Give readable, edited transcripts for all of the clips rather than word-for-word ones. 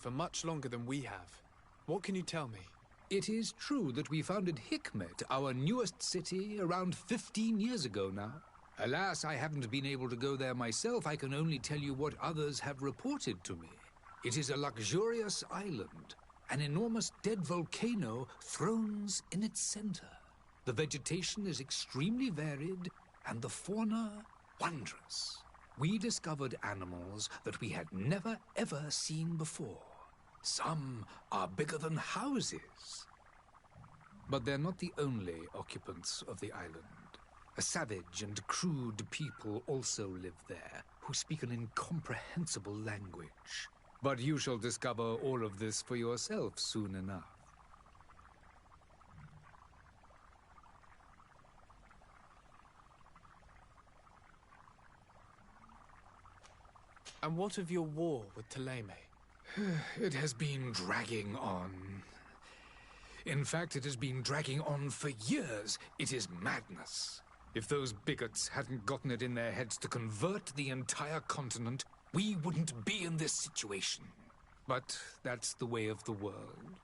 for much longer than we have. What can you tell me? It is true that we founded Hikmet, our newest city, around 15 years ago now. Alas, I haven't been able to go there myself. I can only tell you what others have reported to me. It is a luxurious island. An enormous dead volcano thrones in its center. The vegetation is extremely varied, and the fauna wondrous. We discovered animals that we had never ever seen before. Some are bigger than houses. But they're not the only occupants of the island. A savage and crude people also live there, who speak an incomprehensible language. But you shall discover all of this for yourself soon enough. And what of your war with Ptolemy? It has been dragging on. In fact, it has been dragging on for years. It is madness. If those bigots hadn't gotten it in their heads to convert the entire continent, we wouldn't be in this situation. But that's the way of the world.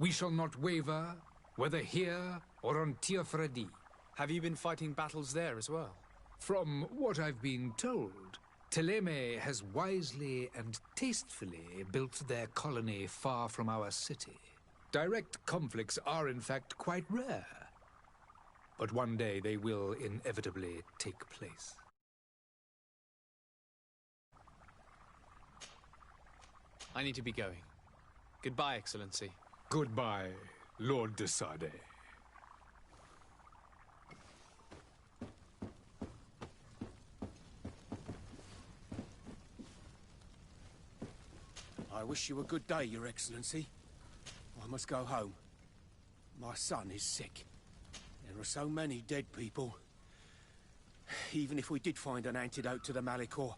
We shall not waver, whether here or on Tiafredi. Have you been fighting battles there as well? From what I've been told, Ptolemy has wisely and tastefully built their colony far from our city. Direct conflicts are, in fact, quite rare. But one day they will inevitably take place. I need to be going. Goodbye, Excellency. Goodbye, Lord de Sade. I wish you a good day, Your Excellency. I must go home. My son is sick. There are so many dead people. Even if we did find an antidote to the Malikor,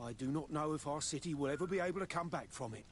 I do not know if our city will ever be able to come back from it.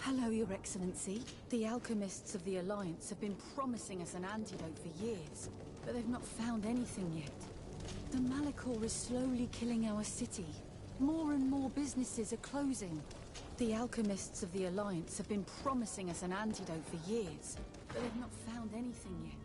Hello, Your Excellency. The alchemists of the Alliance have been promising us an antidote for years, but they've not found anything yet. The Malachor is slowly killing our city. More and more businesses are closing. The alchemists of the Alliance have been promising us an antidote for years, but they've not found anything yet.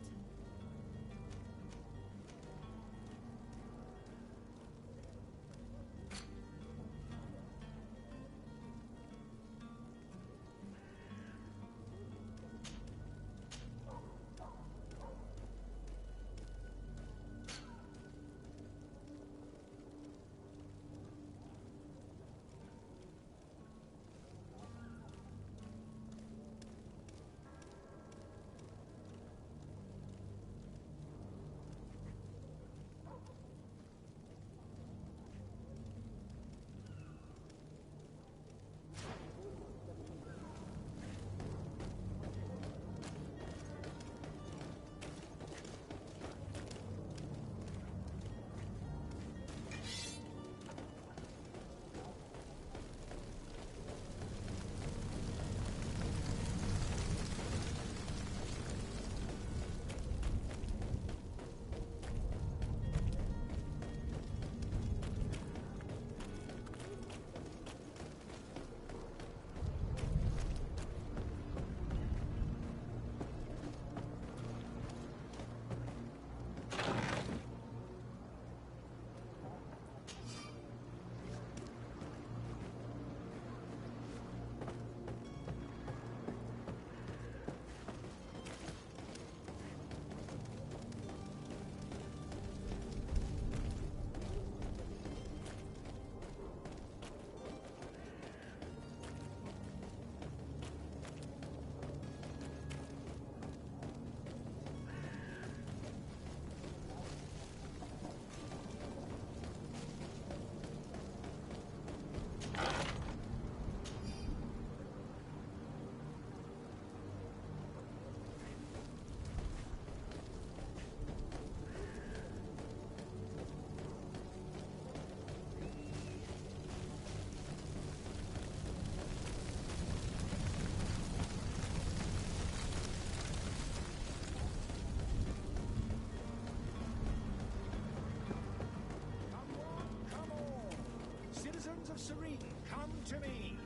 Citizens of Serene, come to me.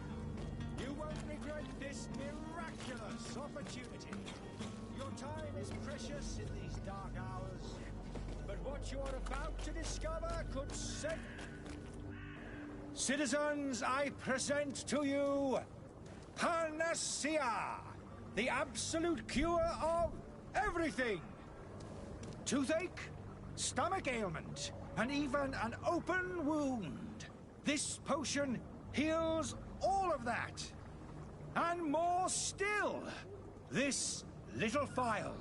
You won't regret this miraculous opportunity. Your time is precious in these dark hours, but what you are about to discover could set... Citizens, I present to you Panacea, the absolute cure of everything. Toothache, stomach ailment, and even an open wound. This potion heals all of that. And more still. This little phial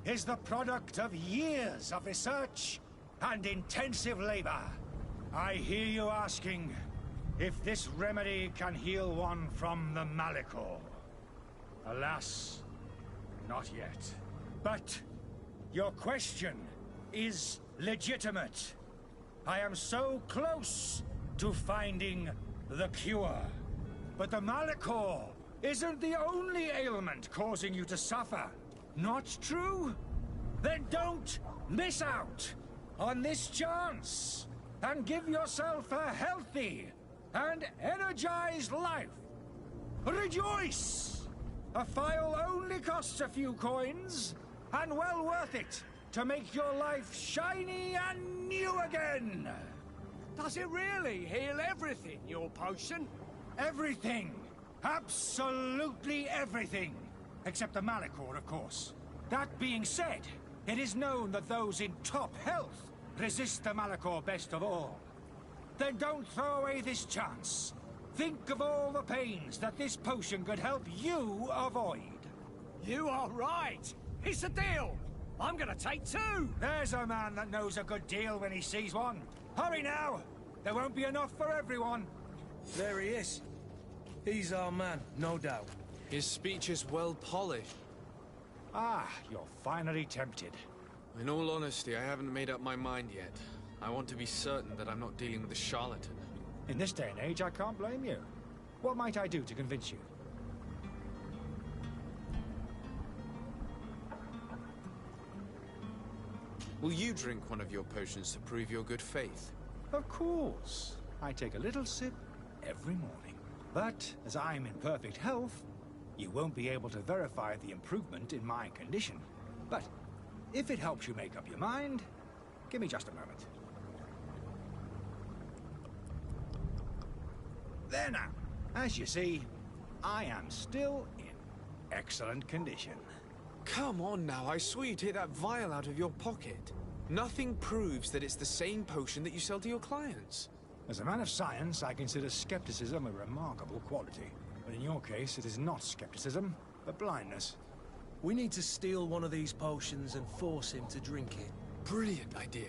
is the product of years of research and intensive labor. I hear you asking if this remedy can heal one from the Malachor. Alas, not yet. But your question is legitimate. I am so close to finding the cure. But the Malachor isn't the only ailment causing you to suffer. Not true? Then don't miss out on this chance and give yourself a healthy and energized life. Rejoice! A phial only costs a few coins, and well worth it to make your life shiny and new again. Does it really heal everything, your potion? Everything. Absolutely everything. Except the Malachor, of course. That being said, it is known that those in top health resist the Malachor best of all. Then don't throw away this chance. Think of all the pains that this potion could help you avoid. You are right. It's a deal. I'm gonna take two. There's a man that knows a good deal when he sees one. Hurry now! There won't be enough for everyone. There he is. He's our man, no doubt. His speech is well polished. Ah, you're finally tempted. In all honesty, I haven't made up my mind yet. I want to be certain that I'm not dealing with a charlatan. In this day and age, I can't blame you. What might I do to convince you? Will you drink one of your potions to prove your good faith? Of course. I take a little sip every morning. But as I'm in perfect health, you won't be able to verify the improvement in my condition. But if it helps you make up your mind, give me just a moment. There now. As you see, I am still in excellent condition. Come on now, I swore you'd take that vial out of your pocket. Nothing proves that it's the same potion that you sell to your clients. As a man of science, I consider skepticism a remarkable quality. But in your case, it is not skepticism, but blindness. We need to steal one of these potions and force him to drink it. Brilliant idea.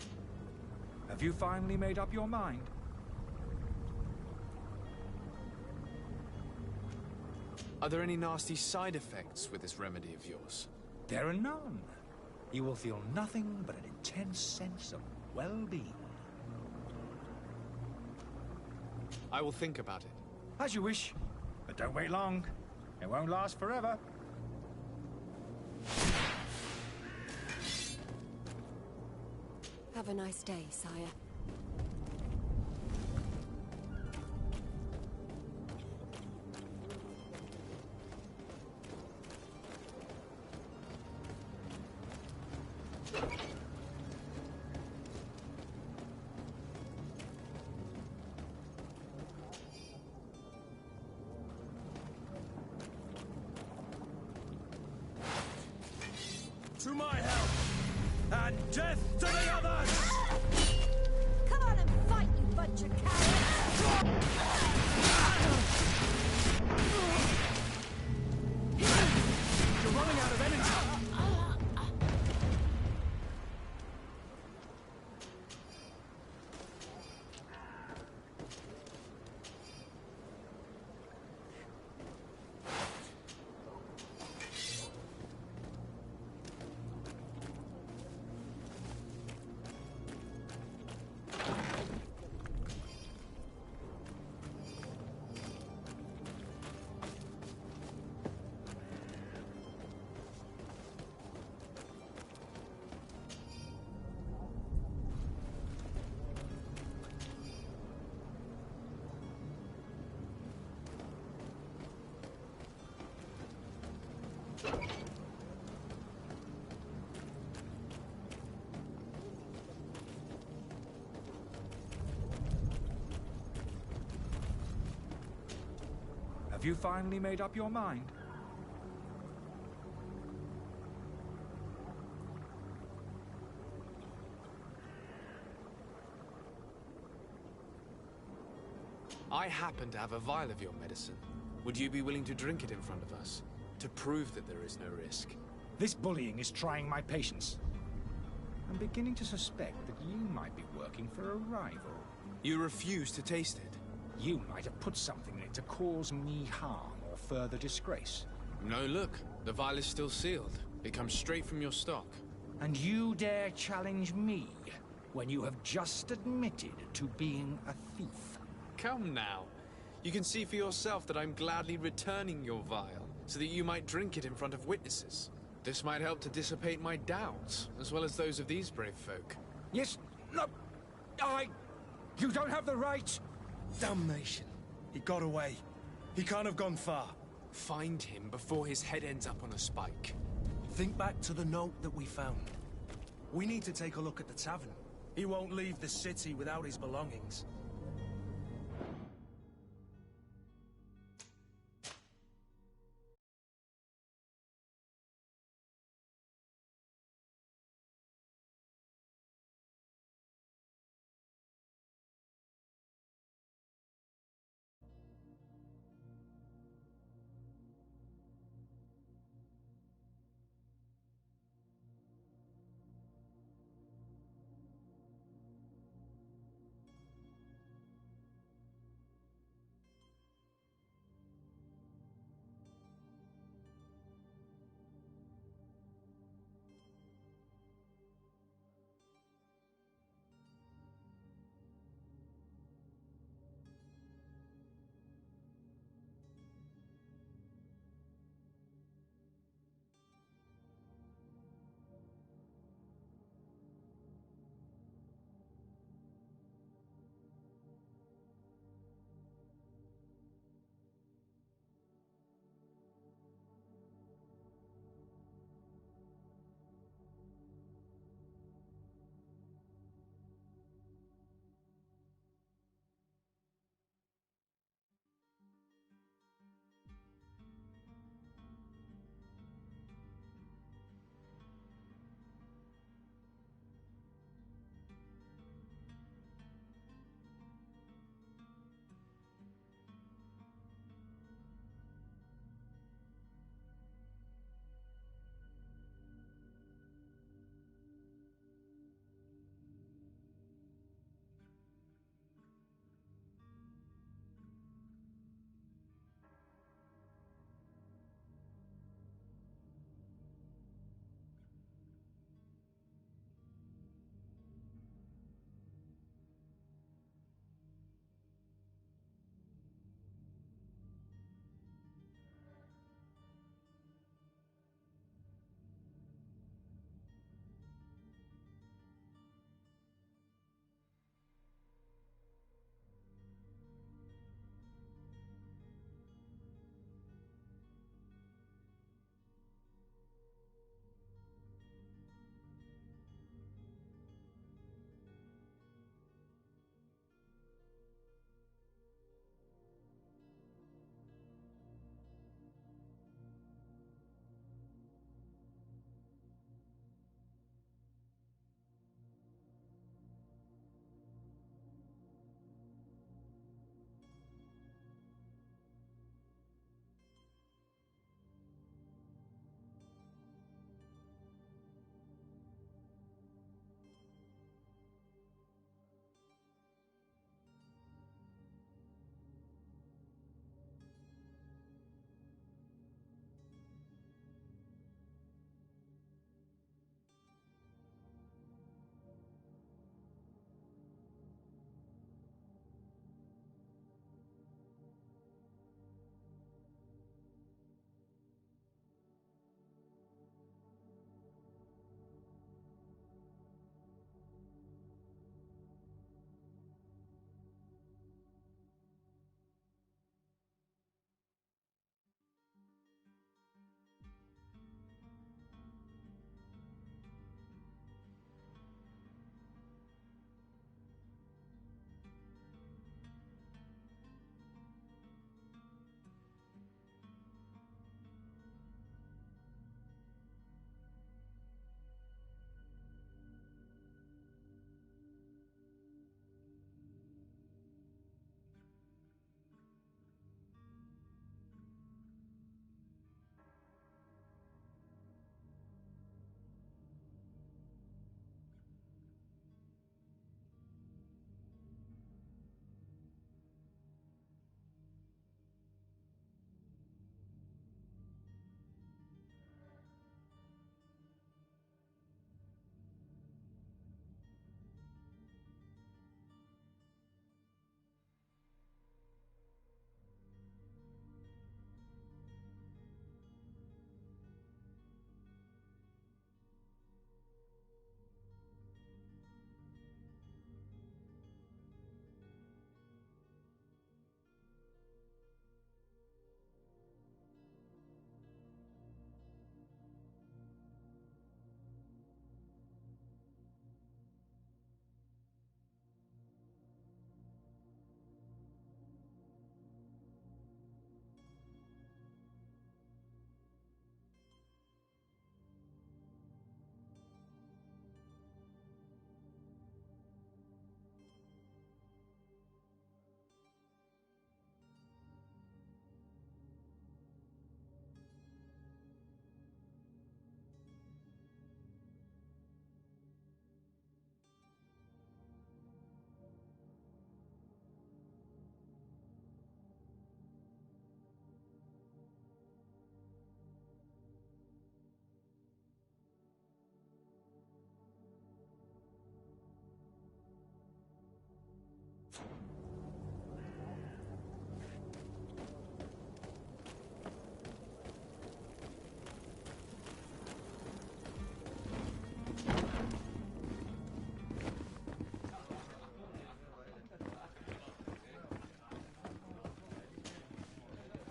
Have you finally made up your mind? Are there any nasty side effects with this remedy of yours? There are none. You will feel nothing but an intense sense of well-being. I will think about it. As you wish, but don't wait long. It won't last forever. Have a nice day, sire. To my help! And death to the others! Come on and fight, you bunch of cowards! You're running out of energy. Have you finally made up your mind? I happen to have a vial of your medicine. Would you be willing to drink it in front of us? To prove that there is no risk? This bullying is trying my patience. I'm beginning to suspect that you might be working for a rival. You refuse to taste it? You might have put something in it to cause me harm or further disgrace. No, look. The vial is still sealed. It comes straight from your stock. And you dare challenge me when you have just admitted to being a thief? Come now. You can see for yourself that I'm gladly returning your vial, so that you might drink it in front of witnesses. This might help to dissipate my doubts, as well as those of these brave folk. Yes, no, you don't have the right. Damnation. He got away. He can't have gone far. Find him before his head ends up on a spike. Think back to the note that we found. We need to take a look at the tavern. He won't leave the city without his belongings.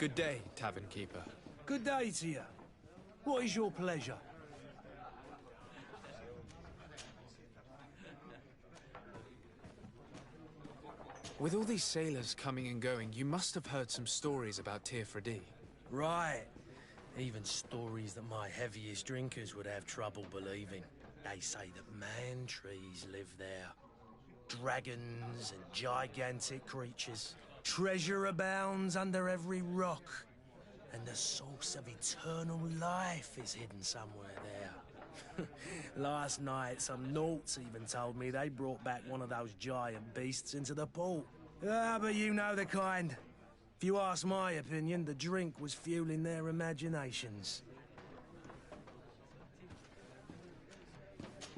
Good day, tavern keeper. Good day to you. What is your pleasure? With all these sailors coming and going, you must have heard some stories about Tirfredi. Right. Even stories that my heaviest drinkers would have trouble believing. They say that man-trees live there. Dragons and gigantic creatures. Treasure abounds under every rock. And the source of eternal life is hidden somewhere there. Last night, some Nauts even told me they brought back one of those giant beasts into the port. Ah, but you know the kind. If you ask my opinion, the drink was fueling their imaginations.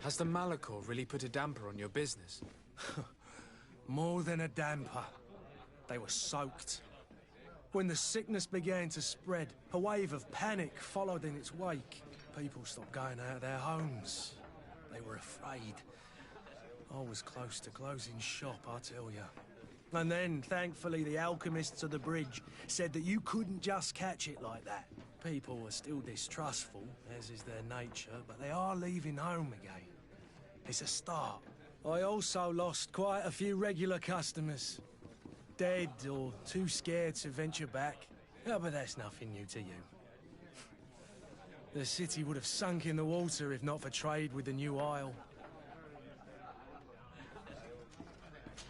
Has the Malachor really put a damper on your business? More than a damper. They were soaked. When the sickness began to spread, a wave of panic followed in its wake. People stopped going out of their homes. They were afraid. I was close to closing shop, I tell you. And then, thankfully, the alchemists of the bridge said that you couldn't just catch it like that. People were still distrustful, as is their nature, but they are leaving home again. It's a start. I also lost quite a few regular customers. Dead or too scared to venture back. Oh, but that's nothing new to you. The city would have sunk in the water if not for trade with the new isle.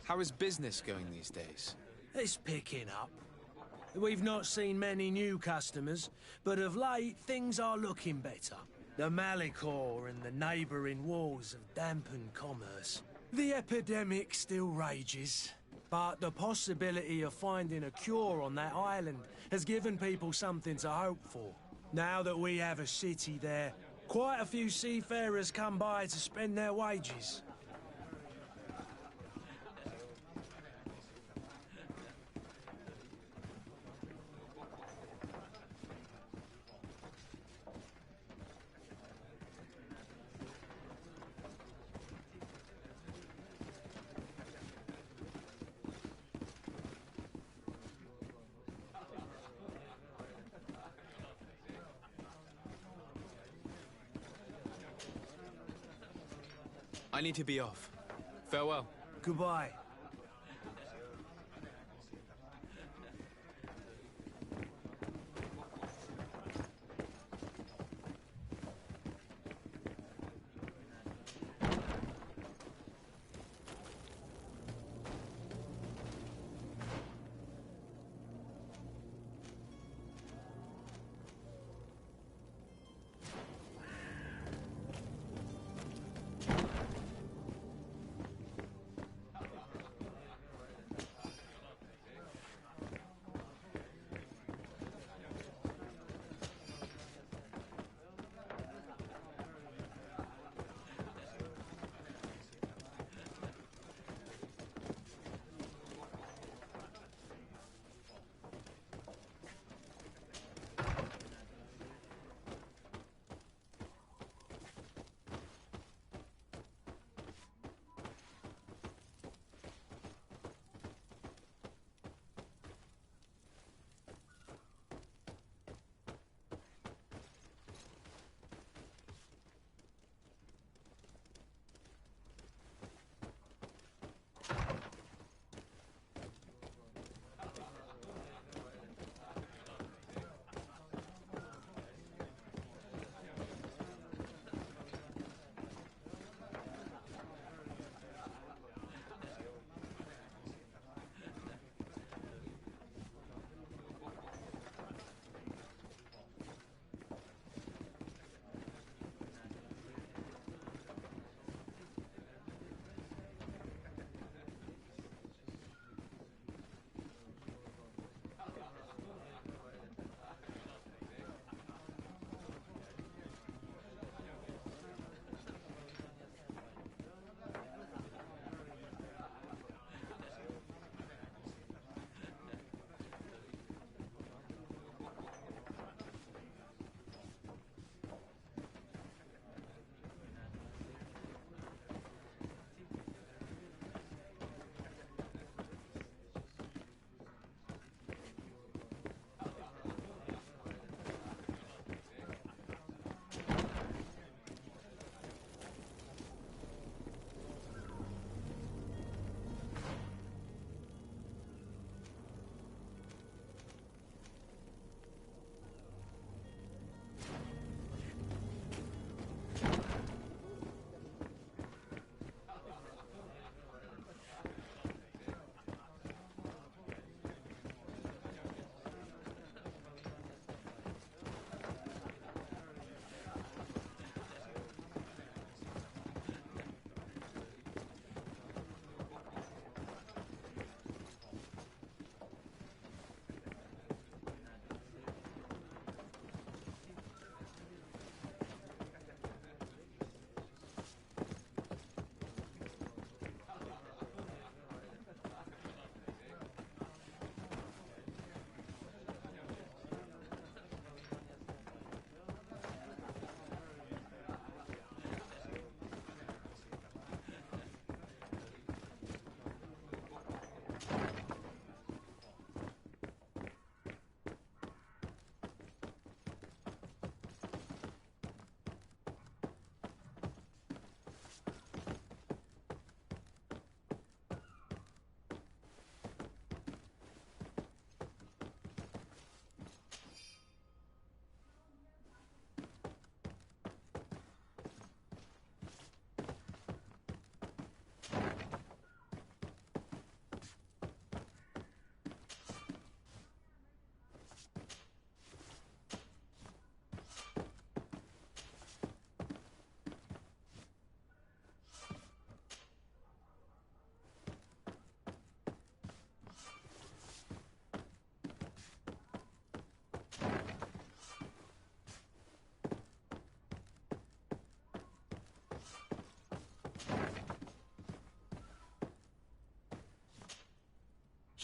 How is business going these days? It's picking up. We've not seen many new customers, but of late things are looking better. The Malachor and the neighbouring wars have dampened commerce. The epidemic still rages, but the possibility of finding a cure on that island has given people something to hope for. Now that we have a city there, quite a few seafarers come by to spend their wages. I need to be off. Farewell. Goodbye.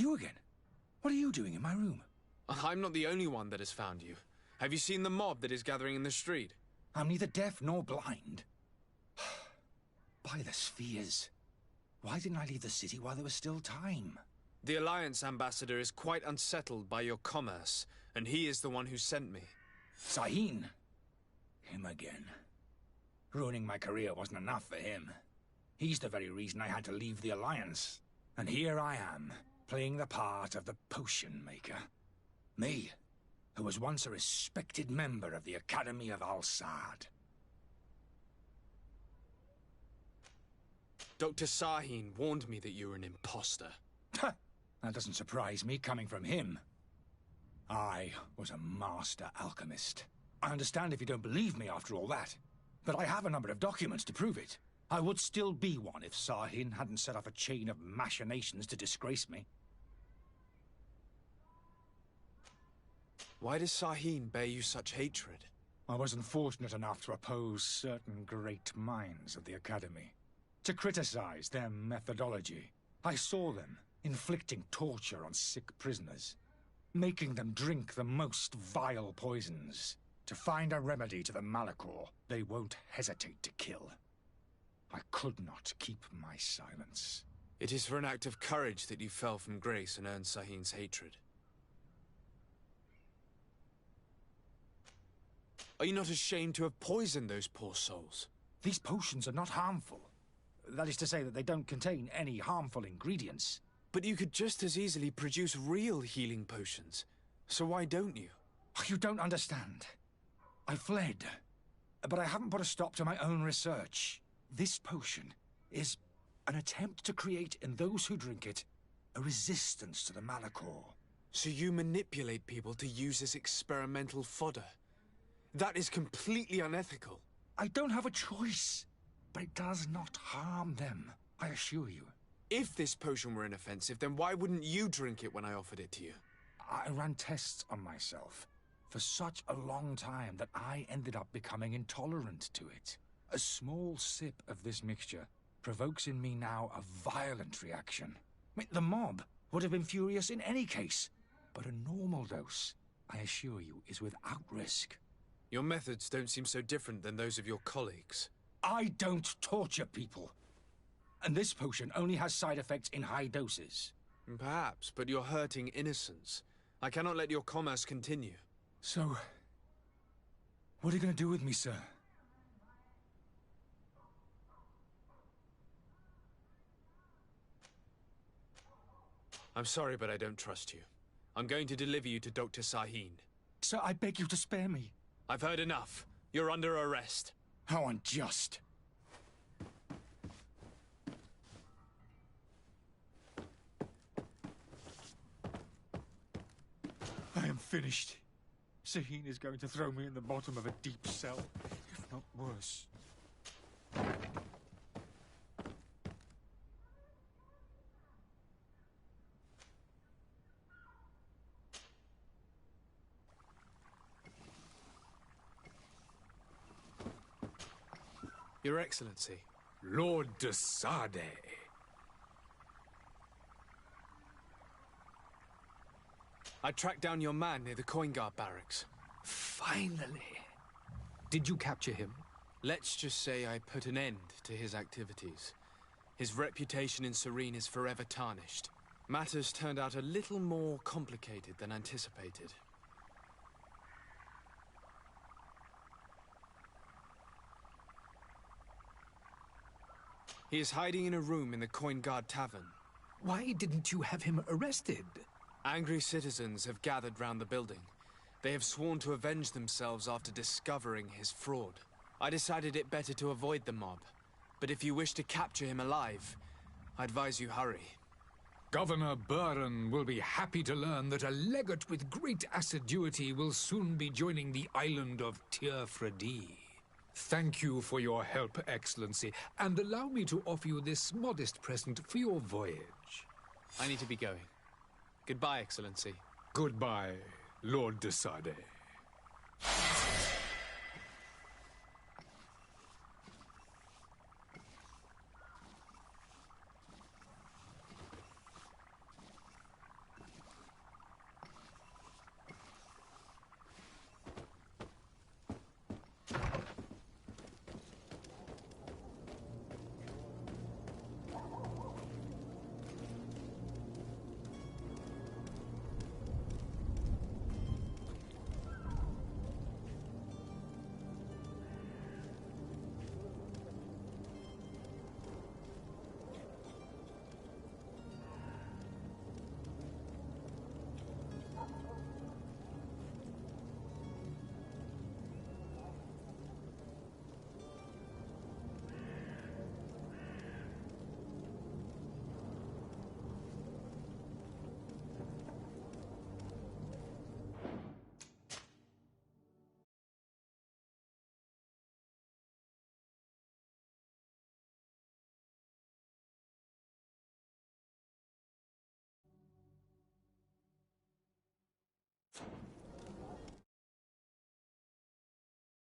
You again? What are you doing in my room? I'm not the only one that has found you. Have you seen the mob that is gathering in the street? I'm neither deaf nor blind. By the spheres. Why didn't I leave the city while there was still time? The Alliance ambassador is quite unsettled by your commerce, and he is the one who sent me. Sahin. Him again. Ruining my career wasn't enough for him. He's the very reason I had to leave the Alliance. And here I am, playing the part of the potion maker. Me, who was once a respected member of the Academy of Al-Sad. Dr. Sahin warned me that you were an imposter. That doesn't surprise me, coming from him. I was a master alchemist. I understand if you don't believe me after all that, but I have a number of documents to prove it. I would still be one if Sahin hadn't set off a chain of machinations to disgrace me. Why does Sahin bear you such hatred? I wasn't fortunate enough to oppose certain great minds of the Academy, to criticize their methodology. I saw them inflicting torture on sick prisoners, making them drink the most vile poisons. To find a remedy to the Malachor, they won't hesitate to kill. I could not keep my silence. It is for an act of courage that you fell from grace and earned Sahin's hatred. Are you not ashamed to have poisoned those poor souls? These potions are not harmful. That is to say that they don't contain any harmful ingredients. But you could just as easily produce real healing potions. So why don't you? You don't understand. I fled, but I haven't put a stop to my own research. This potion is an attempt to create in those who drink it a resistance to the Malachor. So you manipulate people to use as experimental fodder? That is completely unethical. I don't have a choice, but it does not harm them, I assure you. If this potion were inoffensive, then why wouldn't you drink it when I offered it to you? I ran tests on myself for such a long time that I ended up becoming intolerant to it. A small sip of this mixture provokes in me now a violent reaction. The mob would have been furious in any case, but a normal dose, I assure you, is without risk. Your methods don't seem so different than those of your colleagues. I don't torture people. And this potion only has side effects in high doses. Perhaps, but you're hurting innocents. I cannot let your commerce continue. So, what are you going to do with me, sir? I'm sorry, but I don't trust you. I'm going to deliver you to Dr. Sahin. Sir, I beg you to spare me. I've heard enough. You're under arrest. How unjust. I am finished. Sahin is going to throw me in the bottom of a deep cell, if not worse. Your Excellency. Lord de Sade. I tracked down your man near the Coin Guard barracks. Finally. Did you capture him? Let's just say I put an end to his activities. His reputation in Serene is forever tarnished. Matters turned out a little more complicated than anticipated. He is hiding in a room in the Coin Guard Tavern. Why didn't you have him arrested? Angry citizens have gathered round the building. They have sworn to avenge themselves after discovering his fraud. I decided it better to avoid the mob. But if you wish to capture him alive, I advise you hurry. Governor Buren will be happy to learn that a legate with great assiduity will soon be joining the island of Tir-Fredi. Thank you for your help, Excellency, and allow me to offer you this modest present for your voyage. I need to be going. Goodbye, Excellency. Goodbye, Lord de Sade.